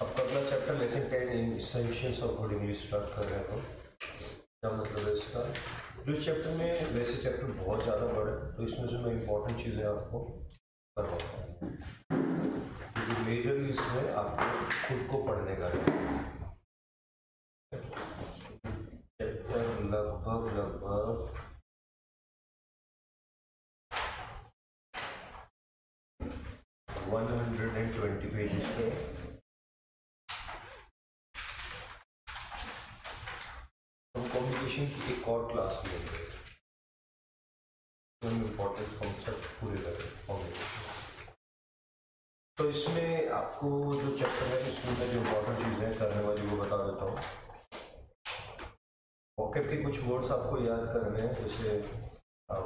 आपका अपना chapter lesson 10 in essentials of good English start कर रहे हैं हम। क्या मतलब है इसका? जो इस चैप्टर में, वैसे चैप्टर बहुत ज़्यादा बड़ा है तो इसमें से मैं इंपॉर्टेंट चीज़ें आपको करवाता हूँ, क्योंकि मेजरली इसमें आपको खुद को पढ़ने का है। चैप्टर लगभग 120 पेजेस पे। हम कम्युनिकेशन की एक और क्लास लेंगे, इम्पोर्टेंट कॉन्सेप्ट पूरे करें कम्युनिकेशन। तो इसमें आपको जो चैप्टर है इसमें मैं जो इम्पोर्टेंट चीज़ें करने वाली वो बता देता हूँ। वोकैब के कुछ वर्ड्स आपको याद करने हैं, जैसे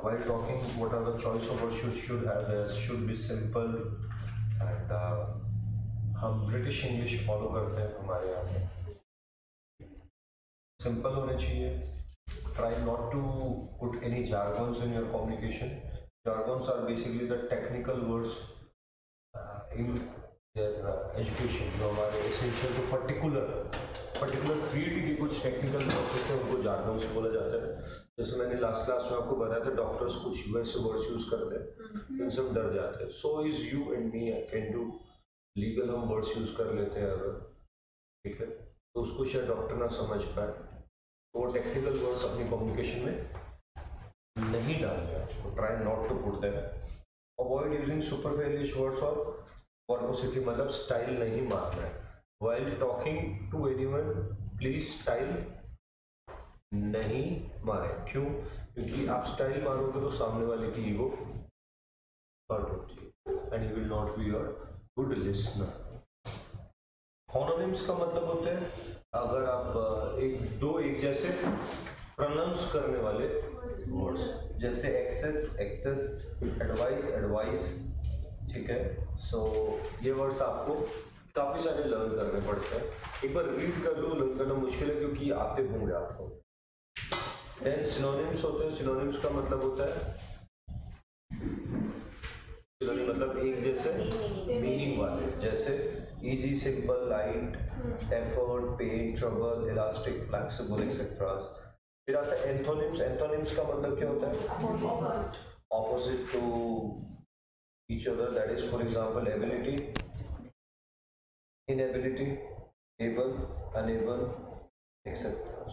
while talking what are the choice of words you should have as should be simple and हम ब्रिटिश इंग्लिश फॉलो करते हैं हमारे यहाँ पे, सिंपल होने चाहिए। try not to put any jargons in your communication. Jargons are basically the technical words in their education, जो हमारे essential to पर्टिकुलर फील्ड की कुछ टेक्निकल वर्ड्स होते हैं उनको जार्गन से बोला जाता है। जैसे मैंने लास्ट क्लास में आपको बताया था, डॉक्टर्स कुछ यूएस वर्ड्स यूज करते हैं, इनसे हम डर जाते हैं। So is you and me, I can do legal हम वर्ड्स यूज कर लेते हैं अगर, ठीक है, तो उसको शायद डॉक्टर ना समझ पाए, तो वो टेक्निकल वर्ड्स अपनी कम्युनिकेशन में नहीं डालने आपको, try not to put them. Avoid using superficial words और वर्बोसिटी, मतलब स्टाइल नहीं मारना है। While talking to anyone, please style नहीं मारे। क्यों? क्योंकि आप स्टाइल मारोगे तो सामने वाले की ईगो हर्ट होती है and he will not be your good listener. Homonyms का मतलब होते हैं अगर आप एक जैसे प्रोनाउंस करने वाले वर्ड्स, जैसे एक्सेस, एडवाइस, ठीक है। सो ये वर्ड्स आपको काफी सारे लर्न करने पड़ते हैं। एक बार रीड कर लो, लर्न करना मुश्किल है क्योंकि आते होंगे आपको। देन सिनोनिम्स होते हैं। सिनोनिम्स का मतलब होता है, सिनोनिम मतलब एक जैसे मीनिंग वाले, जैसे easy, simple, light, effort, pain, trouble, elastic, flexible, etcetera. फिर आता है एंथोनिम्स। एंथोनिम्स का मतलब क्या होता है? Opposite to each other, that is for example ability, inability, able, unable, etcetera,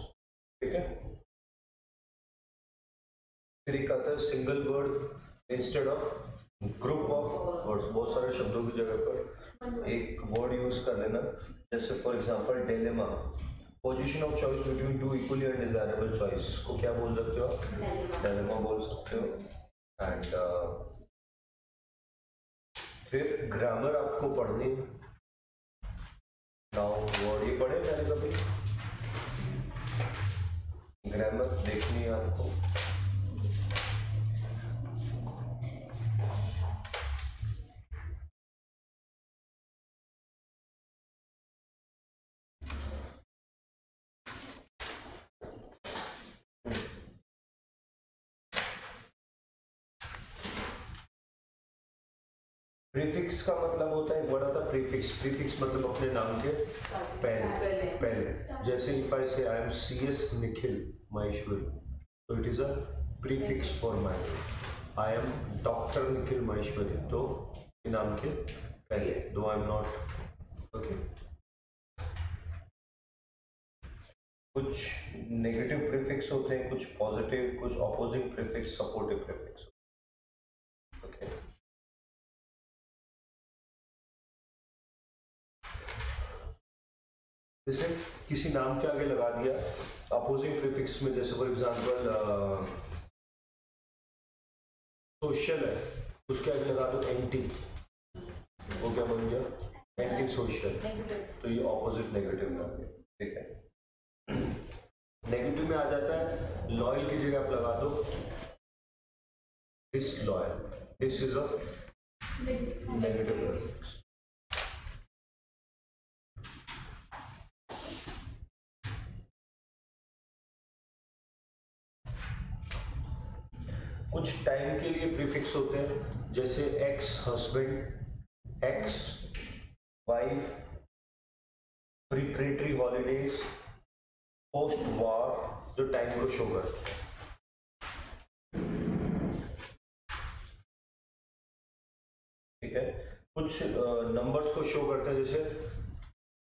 ठीक है। फिर एक आता है single word instead of group of words. बहुत सारे शब्दों की जगह पर एक वर्ड यूज कर लेना, जैसे for example dilemma, position of choice between two equally undesirable choice को क्या बोल सकते हो? डिलेमा बोल सकते हो। एंड फिर ग्रामर आपको पढ़नी, नाउन वर्ड, ये पढ़े मैंने कभी? ग्रामर देखनी है आपको। प्रीफिक्स का मतलब होता है, वर्ड आता है प्रीफिक्स। प्रीफिक्स मतलब अपने नाम के पहले। जैसे if I say I am CS Nikhil Maheshwari, तो it is a prefix for my name. I am doctor Nikhil Maheshwari, तो नाम के पहले, दो आई एम नॉट, ओके। कुछ नेगेटिव प्रीफिक्स होते हैं, कुछ पॉजिटिव, कुछ opposing prefix, supportive prefix, okay. जैसे किसी नाम के आगे लगा दिया अपोजिंग प्रीफिक्स में, जैसे फॉर एग्जांपल सोशल है, उसके आगे लगा दो एंटी, वो क्या बन गया? एंटी सोशल, तो ये ऑपोजिट नेगेटिव में, ठीक है। नेगेटिव में आ जाता है लॉयल की जगह आप लगा दो disloyal, this is a negative prefix. कुछ टाइम के लिए प्रीफिक्स होते हैं, जैसे ex husband, ex wife, preparatory holidays, post war जो टाइम को शो करते हैं। ठीक है, कुछ नंबर्स को शो करते हैं,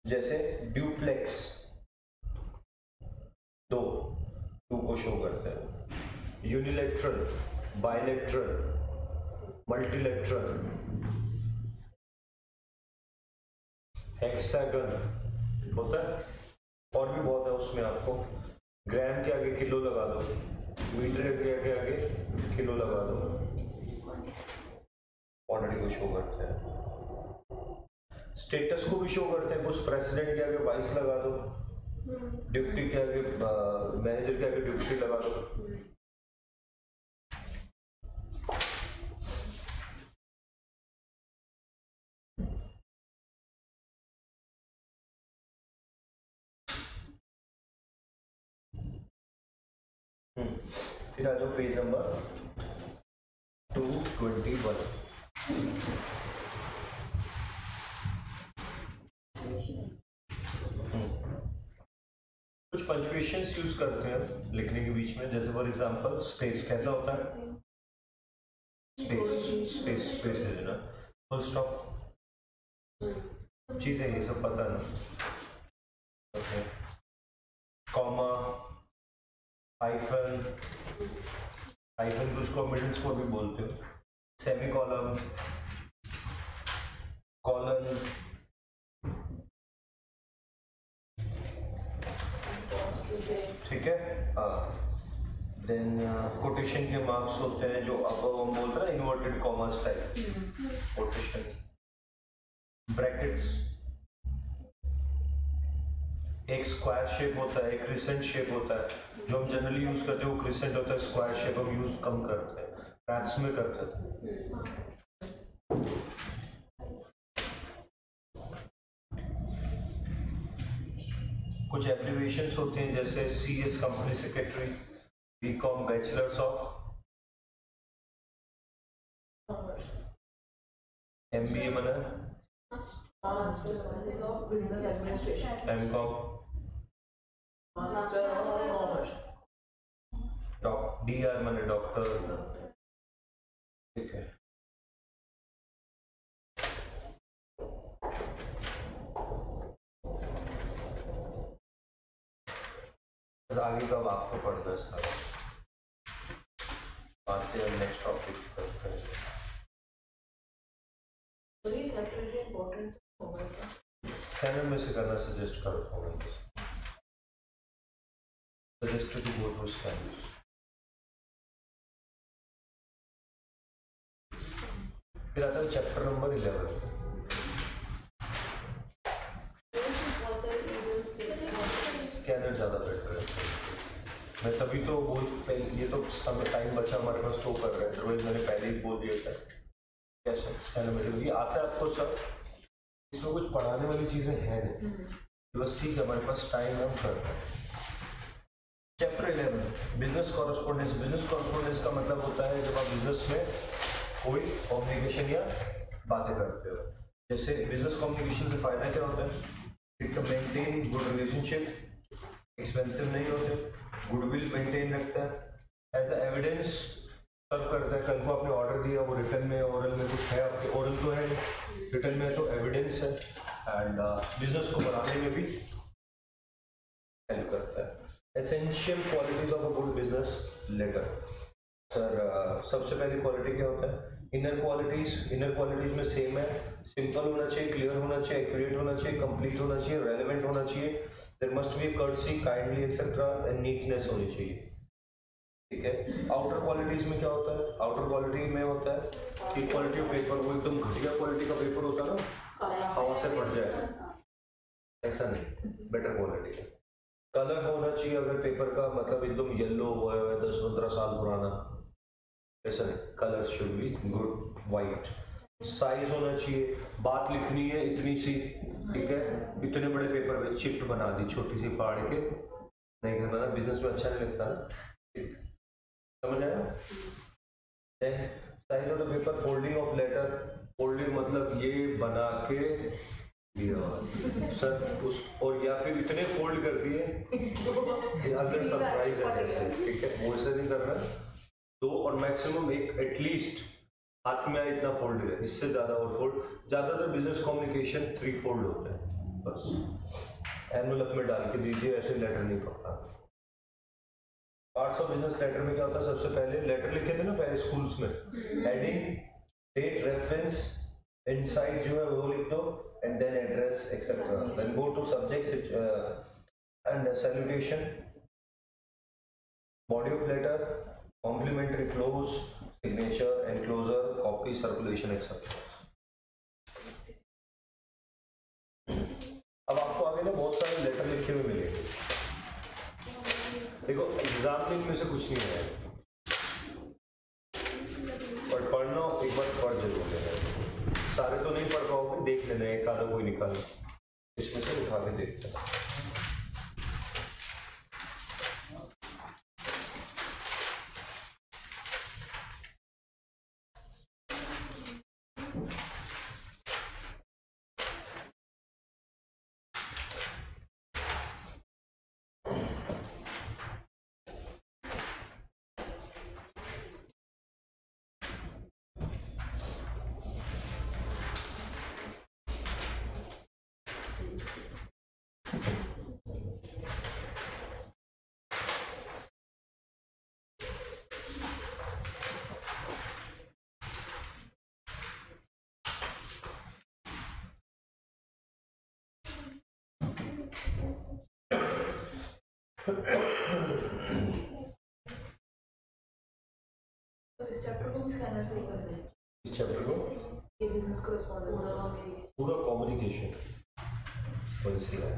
जैसे ड्यूप्लेक्स, दो को शो करते हैं। यूनिलेटरल, बायलेटरल, मल्टीलेटरल, हेक्सागन होता है, और भी बहुत है उसमें। आपको ग्राम के आगे किलो लगा दो, मीटर के आगे किलो लगा दो, क्वांटिटी को शो करते हैं। स्टेटस को भी शो करते हैं, कुछ प्रेसिडेंट के आगे वाइस लगा दो, डिप्टी के आगे मैनेजर के आगे डिप्टी लगा दो। फिर आ जाओ पेज नंबर 221। कुछ पंक्चुएशंस यूज करते हैं लिखने के बीच में, जैसे फॉर एग्जांपल स्पेस कैसा होता है, स्पेस स्पेस स्पेस दे देना, फुल स्टॉप, चीजें ये सब पता है ना। ओके, कॉमा, हाइफन, हाइफन कुछ को मिडिल को भी बोलते हो, सेमीकोलन, कॉलन, ठीक है। देन कोटेशन के मार्क्स होते हैं, जो अब हम बोल रहे हैं inverted commas type quotation, brackets, एक स्क्वायर शेप होता है, एक क्रिसेंट शेप होता है, जो हम जनरली यूज करते हैं वो क्रिसेंट होता है, स्क्वायर शेप हम यूज कम करते हैं, मैथ्स में करते थे। कुछ एब्रिविएशंस होते हैं, जैसे CS company secretary, BCom bachelors of, MBA मना, MCOM, DR मने डॉक्टर, ठीक है। आगे का आपको पढ़ना है सारा, आते हैं नेक्स्ट टॉपिक करते हैं। स्कैनर में से करना सजेस्ट करता हूँ, suggested to go through scanner. फिर आता है चैप्टर नंबर 11। स्कैनर ज्यादा बेटर है, मैं तभी तो ये तो समय टाइम बचा हमारे पास तो कर रहे हैं, अदरवाइज मैंने पहले ही बोल दिया था। कैसे स्कैनर में ये आता है आपको सब, इसमें कुछ पढ़ाने वाली चीजें हैं नहीं, बस ठीक है हमारे पास टाइम है, हम कर रहे हैं। Chapter 11 business correspondence. Business correspondence का मतलब होता है जब आप बिजनेस में कोई कम्युनिकेशन या बातें करते हो। जैसे बिजनेस कम्युनिकेशन से फायदा क्या होता है, it maintain good relationship, expensive नहीं होते, गुडविल मेंटेन रखता है, एज ए एविडेंस सर्व करता है। कल को आपने ऑर्डर दिया, वो रिटर्न में ओरल में कुछ है आपके, ओरल तो है नहीं, रिटर्न में तो एविडेंस है, एंड बिजनेस को बढ़ाने में भी हेल्प करता है। Essential qualities of a good business letter. Sir सबसे पहली क्वालिटी क्या होता है, इनर क्वालिटीज। इनर क्वालिटीज में सेम है, सिंपल होना चाहिए, क्लियर होना चाहिए, एक्यूरेट होना चाहिए, कंप्लीट होना चाहिए, रेलेवेंट होना चाहिए, there must be courtesy, kindly etcetera, and neatness होनी चाहिए, ठीक है। आउटर क्वालिटीज में क्या होता है, आउटर क्वालिटी में होता है कि क्वालिटी ऑफ पेपर, वो एकदम घटिया क्वालिटी का पेपर होता है ना, हवा से फट जाएगा, ऐसा नहीं, बेटर क्वालिटी है। कलर होना चाहिए अगर पेपर का, मतलब एकदम येलो हुआ है 10-15 साल पुराना, ऐसा नहीं, colour should be good white. Size होना चाहिए, बात लिखनी है इतनी सी, ठीक है, इतने बड़े पेपर में चिट बना दी छोटी सी फाड़ के, नहीं करना ना, बिजनेस में अच्छा नहीं लगता ना, ठीक, समझ आया। Then size of the paper, folding of letter. Folding मतलब ये बना के सर उस और या फिर इतने फोल्ड कर दिए अंदर सरप्राइज है जैसे, ठीक है, वो ऐसे नहीं करना। दो और मैक्सिमम एक एटलीस्ट हाथ में आए इतना फोल्ड है, इससे ज्यादा और फोल्ड। ज्यादातर बिजनेस कम्युनिकेशन 3 फोल्ड होते हैं बस। एनवलप में डाल के दीजिए, ऐसे लेटर नहीं पकड़ा। पार्ट्स ऑफ बिजनेस लेटर में क्या होता है, सबसे पहले लेटर लिखे थे ना पहले स्कूल्स में, हेडिंग, डेट, रेफरेंस, इनसाइड जो है वो लिख दो, and then address etcetera, then go to subject and salutation, body of letter, complimentary close, signature, enclosure, copy, circulation etcetera. अब आपको आगे ना बहुत सारे लेटर लिखे हुए मिलेंगे। देखो एग्जाम में इनमें से कुछ नहीं है, पर पढ़ना एक बार पढ़ जरूर लेना। सारे तो नहीं पढ़ पाओगे, देख लेना, एक आधा कोई निकाल इसमें से उठा के देखते हैं। इस चैप्टर को भी करना शुरू कर दें। इस चैप्टर को ये बिजनेस कॉरेस्पॉन्डेंस पूरा कम्युनिकेशन पॉलिसी है।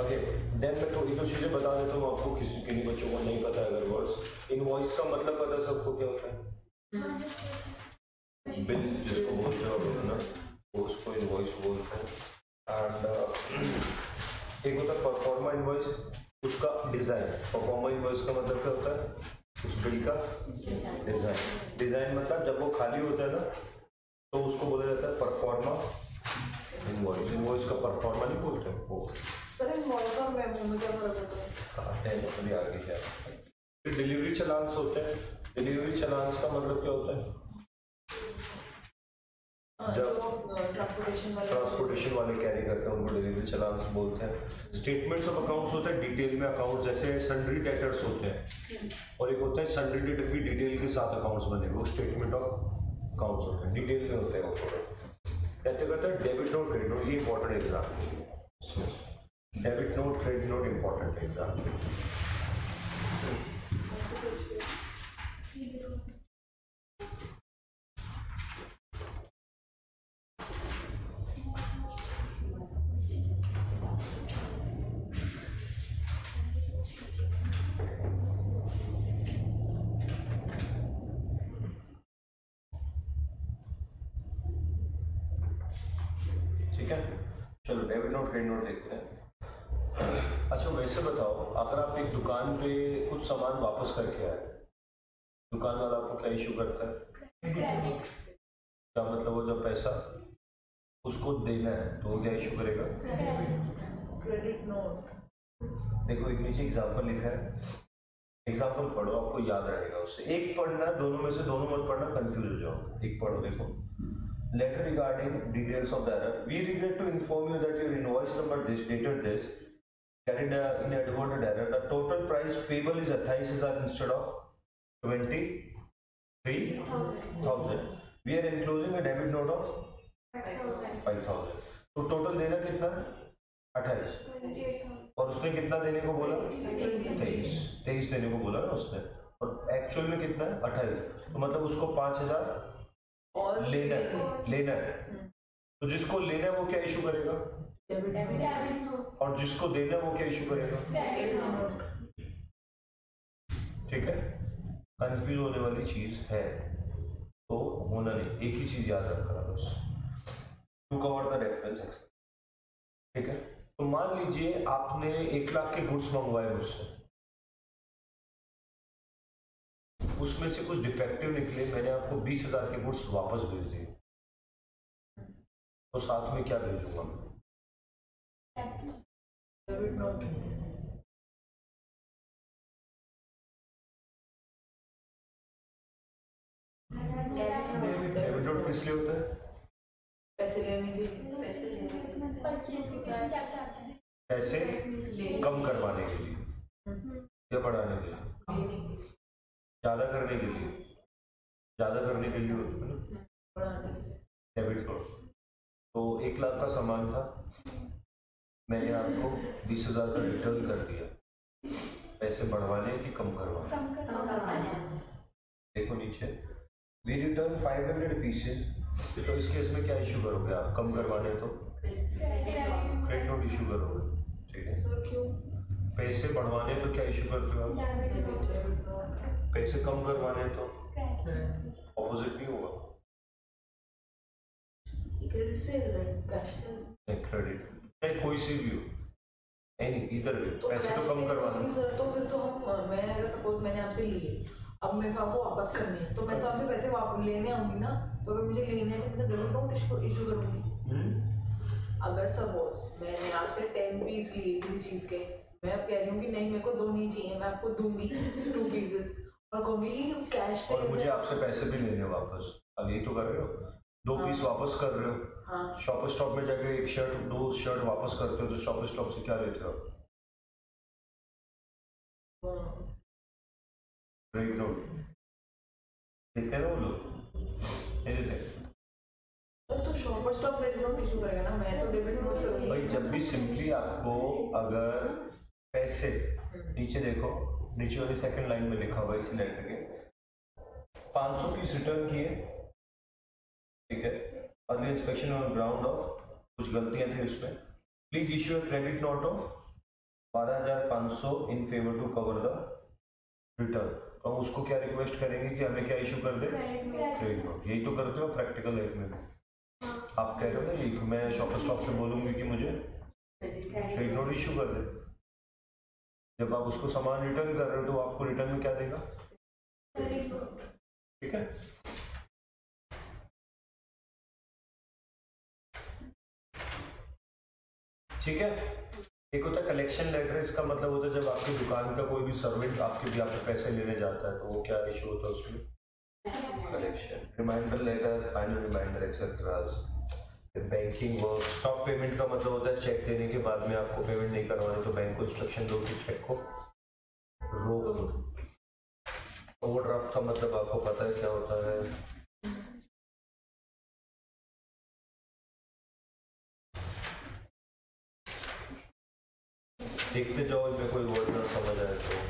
ओके, देन मैं थोड़ी तो चीजें बता देता हूँ आपको, किसी के नहीं बच्चों को नहीं पता है। अगर वर्ड्स इनवॉइस का मतलब पता है सबको क्या होता है? बिल जिसको बोलते हो ना, वो उसको इनवॉइस बोलते हैं। एंड एक होता है परफॉर्मा इनवॉइस, उसका डिजाइन। परफॉर्मा इनवॉइस का मतलब क्या होता है? उस बिल का डिजाइन। डिजाइन मतलब जब वो खाली होता है ना, तो उसको बोला जाता है परफॉर्मा इनवॉइस। इनवॉइस का परफॉर्मा नहीं बोलते वो। सर इनवॉइस और मेमो में क्या फर्क होता है? अभी आगे क्या, फिर डिलीवरी चलान्स होते हैं। डिलीवरी चलान्स का मतलब क्या होता है? जब ट्रांसपोर्टेशन वाले कैरी करते हैं उनको डिलीवरी चलान्स बोलते हैं। स्टेटमेंट्स ऑफ अकाउंट्स होते हैं डिटेल में अकाउंट, जैसे सन्ड्री डेटर्स होते हैं, और एक होता है सन्ड्री डेटर की डिटेल के साथ अकाउंट्स बने, वो स्टेटमेंट ऑफ अकाउंट्स होते हैं, डिटेल में होते हैं वो थोड़े। कहते कहते हैं डेबिट नोट, क्रेडिट नोट, ये important exam. Debit note, credit note important exam. ठीक है, चलो डेबिट नोट, क्रेडिट नोट देखते हैं। अच्छा वैसे बताओ, अगर आप एक दुकान पे कुछ सामान वापस करके आए, दुकान वाला आपको क्या इशू करता है? क्या मतलब? वो जब पैसा उसको देना है तो वो क्या इशू करेगा? Credit note. देखो एक नीचे एग्जाम्पल लिखा है, एग्जाम्पल पढ़ो, आपको याद रहेगा उससे। एक पढ़ना, दोनों में से दोनों मत पढ़ना, कंफ्यूज हो जाओ। एक पढ़ो, देखो, letter regarding details of the error. We regret to inform you that your invoice number this dated this carried inadvertent error. The total price payable is 28,000 instead of 23,000. We are enclosing a debit note of 5,000. तो total देना कितना? 28, और उसने कितना देने को बोला? 23 देने को बोला ना उसने, और एक्चुअल में कितना है? 28। तो मतलब उसको 5,000 और लेना है। तो जिसको लेना है वो क्या इशू करेगा? और जिसको देना है वो क्या इशू करेगा? ठीक है, कंफ्यूज होने वाली चीज है तो होना नहीं, एक ही चीज याद रखना बस, to cover the reference excel. ठीक है, तो मान लीजिए आपने 1 लाख के गुड्स मंगवाए मुझसे, उसमें से कुछ डिफेक्टिव निकले, मैंने आपको 20,000 के गुड्स वापस भेज दिए। तो साथ में क्या भेजूंगा? Debit note. डेबिट नोट किस लिए होता है? पैसे लेने के लिए, पैसे कम करवाने के लिए या बढ़ाने के लिए? ज़्यादा करने के लिए, ज़्यादा करने के लिए होता है ना डेबिट नोट। तो 1 लाख का सामान था, मैंने आपको 20,000 का रिटर्न कर दिया, पैसे बढ़वाने कि कम करवाने? देखो नीचे, वी रिटर्न 500 पीसेज। तो इस केस में क्या इशू करोगे आप? कम करवाने तो क्रेडिट नोट इशू करोगे, ठीक है। सर क्यों? पैसे बढ़वाने तो क्या इशू करते हो आप? पैसे कम करवाने तो ऑपोजिट नहीं होगा? क्रेडिट से कैश से क्रेडिट चाहे कोई सी भी हो, नहीं इधर भी तो पैसे तो कम करवाने। सर तो फिर तो हम, मैं अगर सपोज मैंने आपसे लिए, अब मेरे को आपको वापस करने हैं, तो मैं तो आपसे पैसे वापस लेने आऊंगी ना, तो अगर मुझे लेने हैं तो मैं डेबिट नोट इशू करूंगी। अगर सपोज मैंने आपसे 10 पीस लिए किसी चीज के, मैं अब कह रही हूँ कि नहीं मेरे को 2 नहीं चाहिए, मैं आपको दूंगी 2 पीसेस और कहूंगी कैश से, और मुझे आपसे पैसे भी लेने वापस, अब यही तो कर रहे हो, 2 पीस वापस कर रहे हो। हाँ। शॉप स्टॉप में जाके 1 शर्ट 2 शर्ट वापस करते हो, तो शॉप स्टॉप से क्या लेते हो? क्रेडिट नोट देते हैं ना वो लोग, नहीं देते? तो shop stop credit note issue करेगा ना, मैं तो डेबिट नोट करूंगी भाई। जब भी सिंपली आपको अगर पैसे, नीचे देखो, नीचे वाली सेकंड लाइन में लिखा हुआ इसी लेटर के 500 पीस रिटर्न किए, ठीक है। Early inspection on ground of कुछ गलतियां थी उसमें, please issue a credit note of 12,500 in favour to cover the return. तो हम उसको क्या रिक्वेस्ट करेंगे कि हमें क्या इशू कर दे? Credit note. यही तो करते हो प्रैक्टिकल लाइफ में, आप कह रहे हो ना यही, मैं शॉप स्टॉप से बोलूंगी कि मुझे क्रेडिट नोट इशू कर दे। जब आप उसको सामान रिटर्न कर रहे हो तो आपको रिटर्न में क्या देगा? ठीक है। ठीक है। एक होता है कलेक्शन लेटर, इसका मतलब होता है जब आपकी दुकान का कोई भी सर्वेंट आपके भी आपके पैसे लेने जाता है तो वो क्या इशू होता है उसमें? Collection. Reminder letter, final reminder etcetera. Banking work, stop payment का मतलब होता है चेक देने के बाद में आपको पेमेंट नहीं करवाने तो बैंक को इंस्ट्रक्शन दो कि चेक को रोक दो। ओवरड्राफ्ट का मतलब आपको पता है क्या होता है? देखते जाओ, इसमें कोई वर्ड ना समझ आए तो।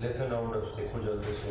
लेसन आउट देखो जल्दी से।